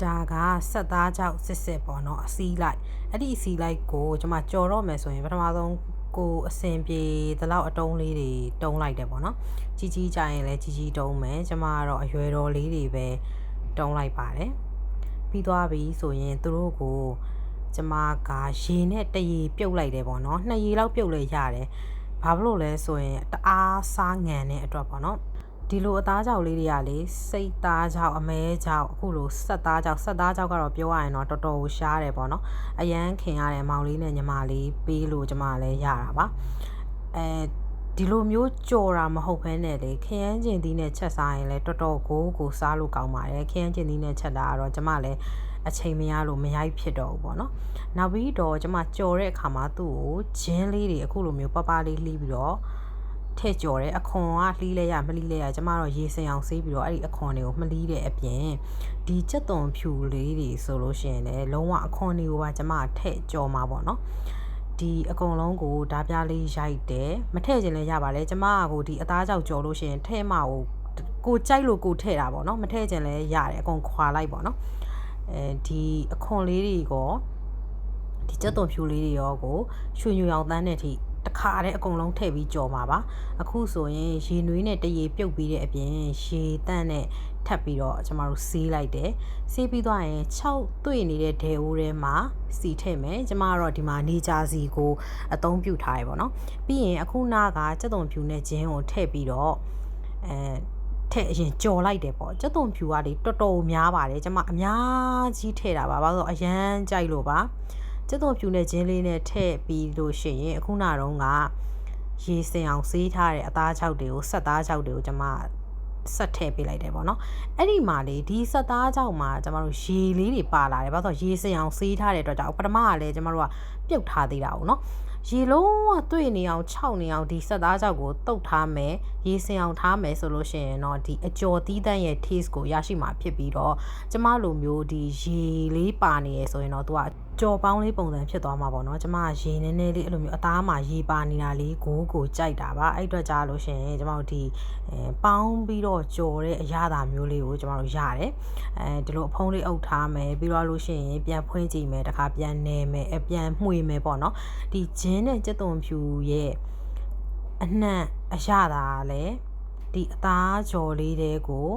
ဒါကဆက်သားကြောက်စစ်စစ်ပေါ့နော်အစီးလိုက်အဲ့ဒီအစီးလိုက်ကိုကျွန်မကြော်တော့မယ်ဆိုရင်ပထမဆုံးကိုအစင်ပြေဒီလောက်အတုံးလေးတွေတုံးလိုက်တယ်ပေါ့နော်ကြီးကြီးကြရင်လည်းကြီးကြီးတုံးမယ်ကျွန်မကတော့အရွယ်တော်လေးတွေပဲတုံးလိုက်ပါတယ်ပြီးသွားပြီဆိုရင်သူတို့ကိုကျွန်မကရေနဲ့တရေပြုတ်လိုက်တယ်ပေါ့နော်2ရေလောက်ပြုတ်လဲရတယ်ဘာလို့လဲဆိုရင်တအားစားငံတဲ့အတွက်ပေါ့နော်ဒီလိုအသားကြောက်လေးတွေကလေစိတ်သားကြောက်အမဲကြောက်အခုလိုဆက်သားကြောက်ကတော့ပြောရရင်တော့တော်တော်ကိုရှားတယ်ပေါ့နော်အရန်ခင်ရတဲ့မောင်လေးနဲ့ညီမလေးပေးလို့ကျမလည်းရတာပါဒီလိုမျိုးကြော်တာမဟုတ်ဘဲနဲ့လေခရမ်းကျင်သီးနဲ့ချက်စားရင်လည်းတော်တော်ကိုစားလို့ကောင်းပါတယ်ခရမ်းကျင်သီးနဲ့ချက်တာကတော့ကျမလည်းအချိန်မရလို့မရိုက်ဖြစ်တော့ဘူးပေါ့နော်နောက်ပြီးတော့ကျမကြော်တဲ့အခါမှာသူ့ကိုဂျင်းလေးတွေအခုလိုမျိုးပပလေးလှီးပြီးတော့ထည့်ကြော်တယ်အခွန်ကလှီးလဲရမလှီးလဲရကျမတော့ရေစင်အောင်ဆေးပြီးတော့အဲ့ဒီအခွန်တွေကိုမလှီးတဲ့အပြင်ဒီကြက်သွန်ဖြူလေးတွေဆိုလို့ရှိရင်လည်းလုံးဝအခွန်တွေကိုပါကျမထည့်ကြော်မှာပေါ့နော်ဒီအကုန်လုံးကိုဓာပြားလေးရိုက်တယ်မထည့်ခြင်းလည်းရပါတယ်ကျမကဒီအသားကြောက်ကြော်လို့ရှိရင်ထည့်မှကိုကြိုက်လို့ကိုထည့်တာပေါ့နော်မထည့်ခြင်းလည်းရတယ်အကုန်ခွာလိုက်ပေါ့နော်ဒီအခွန်လေးတွေကိုဒီကြက်သွန်ဖြူလေးတွေရောကိုရွှေညူရောင်တန်းတဲ့အထိတခါတည်းအကုန်လုံးထည့်ပြီးကြော်မှာပါအခုဆိုရင်ရေနွေးနဲ့တရေပြုတ်ပြီးတဲ့အပြင်ရေတန့်နဲ့ထပ်ပြီးတော့ကျမတို့ဆေးလိုက်တယ်ဆေးပြီးသွားရင်6တွေ့နေတဲ့ဒဲအိုးထဲမှာစီထည့်မယ်ကျမကတော့ဒီမှာနေကြစီကိုအသုံးပြုထားရပါတော့ပြီးရင်အခုနာကကြက်သွန်ဖြူနဲ့ဂျင်းကိုထည့်ပြီးတော့ထည့်အရင်ကြော်လိုက်တယ်ပေါ့ကြက်သွန်ဖြူကလေတော်တော်များပါတယ်ကျမအများကြီးထည့်တာပါဘာလို့ဆိုအရန်ကြိုက်လို့ပါကျက်သွန်ဖြူနဲ့ဂျင်းလေးနဲ့ထည့်ပြီးလို့ရှိရင်အခုနတော့ကရေစင်အောင်ဆေးထားတဲ့အသားချောက်တွေကိုဆက်သားချောက်တွေကိုကျွန်မဆက်ထည့်ပေးလိုက်တယ်ပေါ့နော်အဲ့ဒီမှာလေဒီဆက်သားချောက်မှာကျွန်တော်တို့ရေလေးတွေပါလာတယ်ဘာလို့ဆိုရေစင်အောင်ဆေးထားတဲ့အတွက်ကြောင့်ပထမကလည်းကျွန်တော်တို့ကပြုတ်ထားသေးတာပေါ့နော်ရေလုံးဝတွေ့နေအောင်6နေအောင်ဒီဆက်သားချောက်ကိုတုတ်ထားမယ်ရေစင်အောင်ထားမယ်ဆိုလို့ရှိရင်တော့ဒီအကျော်သီးတန့်ရဲ့ taste ကိုရရှိမှာဖြစ်ပြီးတော့ကျမလိုမျိုးဒီရေလေးပါနေရဆိုရင်တော့သူကကြော်ပေါင်းလေးပုံစံဖြစ်သွားမှာပေါ့နော်ကျမရေနည်းနည်းလေးအဲ့လိုမျိုးအသားမှာရေပါနေတာလေးကိုကြိုက်တာပါအဲ့အတွက်ကြားလို့ရှိရင်ကျမတို့ဒီပေါင်းပြီးတော့ကြော်တဲ့အရာသာမျိုးလေးကိုကျမတို့ရတယ်ဒီလိုအဖုံးလေးအုပ်ထားမယ်ပြီးတော့လို့ရှိရင်ပြန်ဖွင့်ကြည့်မယ်တခါပြန်နယ်မယ်ပြန်မှွေမယ်ပေါ့နော်ဒီဂျင်းနဲ့ကြက်သွန်ဖြူရဲ့အနှံ့အရာသာလည်းဒီအသားကြော်လေးတွေကို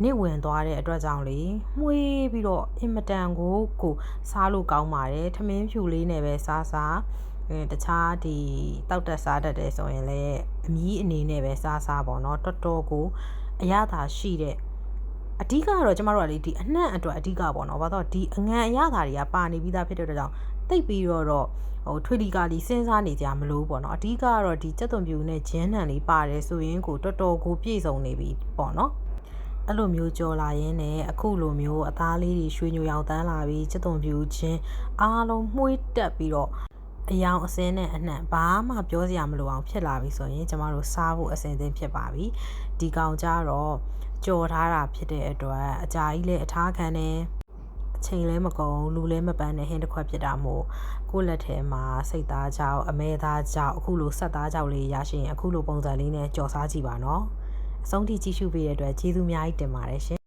နစ်ဝင်သွားတဲ့အတွက်ကြောင့်လေမှွေးပြီးတော့အင်မတန်ကိုစားလို့ကောင်းပါတယ်ထမင်းဖြူလေးနဲ့ပဲစားတခြားဒီတောက်တက်စားတတ်တယ်ဆိုရင်လည်းအမြီးအနေနဲ့ပဲစားပေါ့နော်တော်တော်ကိုအရသာရှိတဲ့အဓိကတော့ကျမတို့ကလေဒီအနှံ့အတွက်အဓိကပေါ့နော်ဘာလို့ဒီအငံအရသာတွေကပါနေပြီးသားဖြစ်တဲ့အတွက်ကြောင့်တိတ်ပြီးတော့ထွေလီကာလီစဉ်းစားနေကြမလို့ပေါ့နော်အဓိကတော့ဒီကြက်သွန်ဖြူနဲ့ဂျင်းနှံလေးပါတယ်ဆိုရင်ကိုတော်တော်ကိုပြည့်စုံနေပြီပေါ့နော်အဲ့လိုမျိုးကြော်လာရင်းနဲ့အခုလိုမျိုးအသားလေးတွေရွှေညူရောင်တန်းလာပြီးကြက်သွန်ဖြူချင်းအားလုံးမှွေးတက်ပြီးတော့အယောင်အစင်းနဲ့အနှံ့ဘာမှပြောစရာမလိုအောင်ဖြစ်လာပြီဆိုရင်ကျမတို့စားဖို့အဆင်သင့်ဖြစ်ပါပြီဒီကောင်ကြတော့ကြော်ထားတာဖြစ်တဲ့အတွက်အကြာကြီးလဲအထားခံနေအချိန်လဲမကုန်လူလဲမပန်းနဲ့ဟင်းတစ်ခွက်ဖြစ်တာမို့ကိုယ့်လက်ထဲမှာစိတ်သားကြောက်အမဲသားကြောက်အခုလိုဆက်သားကြောက်လေးရရှိရင်အခုလိုပုံစံလေးနဲ့ကြော်စားကြည့်ပါနော်အဆုံးထိကြည့်ရှုပေးတဲ့အတွက်ကျေးဇူးအများကြီးတင်ပါတယ်ရှင်